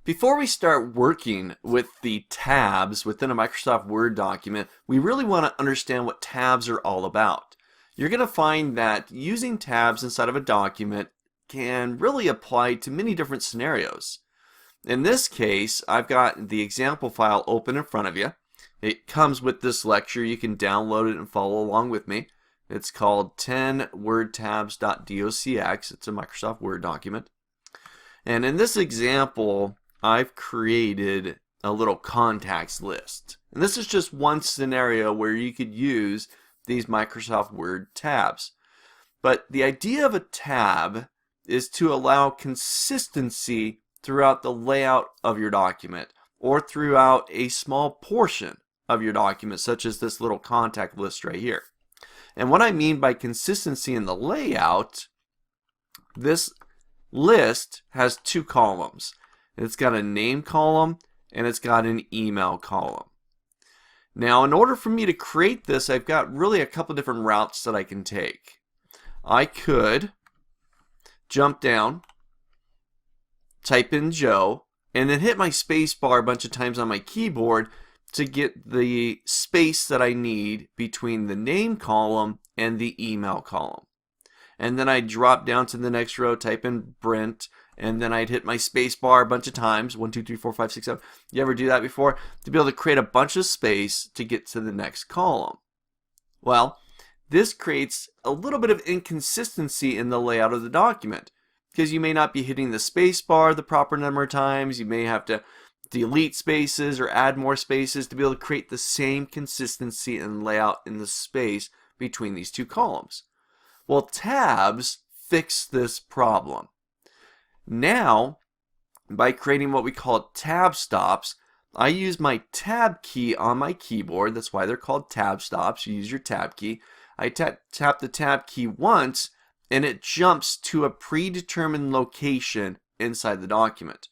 Before we start working with the tabs within a Microsoft Word document, we really want to understand what tabs are all about. You're going to find that using tabs inside of a document can really apply to many different scenarios. In this case, I've got the example file open in front of you. It comes with this lecture. You can download it and follow along with me. It's called 10wordtabs.docx. It's a Microsoft Word document. And in this example, I've created a little contacts list. And this is just one scenario where you could use these Microsoft Word tabs. But the idea of a tab is to allow consistency throughout the layout of your document or throughout a small portion of your document, such as this little contact list right here. And what I mean by consistency in the layout, this list has two columns. It's got a name column and it's got an email column. Now, in order for me to create this, I've got really a couple different routes that I can take. I could jump down, type in Joe, and then hit my space bar a bunch of times on my keyboard to get the space that I need between the name column and the email column. And then I'd drop down to the next row, type in Brent, and then I'd hit my space bar a bunch of times, 1, 2, 3, 4, 5, 6, 7. You ever do that before? To be able to create a bunch of space to get to the next column. Well, this creates a little bit of inconsistency in the layout of the document because you may not be hitting the space bar the proper number of times. You may have to delete spaces or add more spaces to be able to create the same consistency and layout in the space between these two columns. Well, tabs fix this problem. Now, by creating what we call tab stops, I use my tab key on my keyboard. That's why they're called tab stops. You use your tab key. I tap the tab key once, and it jumps to a predetermined location inside the document.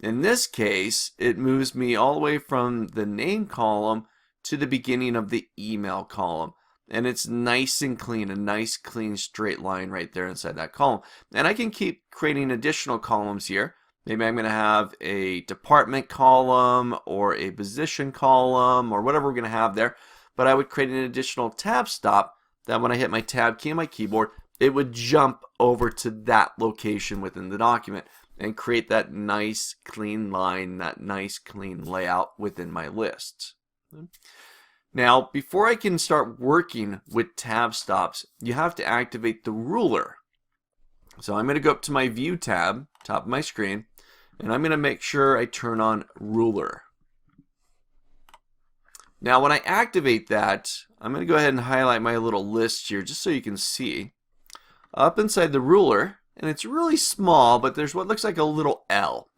In this case, it moves me all the way from the name column to the beginning of the email column. And it's nice and clean, a nice clean straight line right there inside that column. And I can keep creating additional columns here. Maybe I'm going to have a department column or a position column or whatever we're going to have there. But I would create an additional tab stop that when I hit my tab key on my keyboard, it would jump over to that location within the document and create that nice clean line, that nice clean layout within my list. Now, before I can start working with tab stops, you have to activate the ruler. So I'm going to go up to my View tab, top of my screen, and I'm going to make sure I turn on Ruler. Now, when I activate that, I'm going to go ahead and highlight my little list here just so you can see. Up inside the ruler, and it's really small, but there's what looks like a little L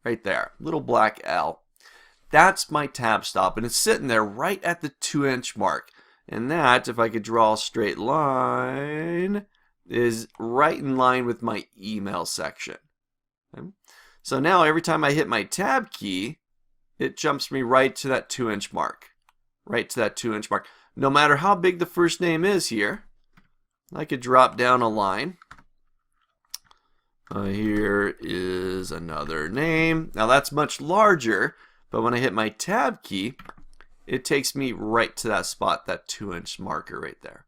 right there, little black L. That's my tab stop, and it's sitting there right at the 2-inch mark. And that, if I could draw a straight line, is right in line with my email section. Okay? So now every time I hit my tab key, it jumps me right to that 2-inch mark. Right to that 2-inch mark. No matter how big the first name is here, I could drop down a line. Here is another name. Now that's much larger. But when I hit my tab key, it takes me right to that spot, that 2-inch marker right there.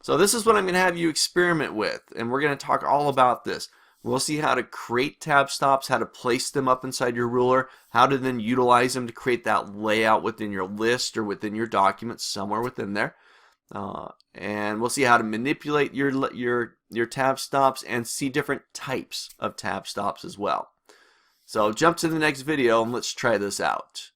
So this is what I'm going to have you experiment with, and we're going to talk all about this. We'll see how to create tab stops, how to place them up inside your ruler, how to then utilize them to create that layout within your list or within your document somewhere within there. And we'll see how to manipulate your tab stops and see different types of tab stops as well. So jump to the next video and let's try this out.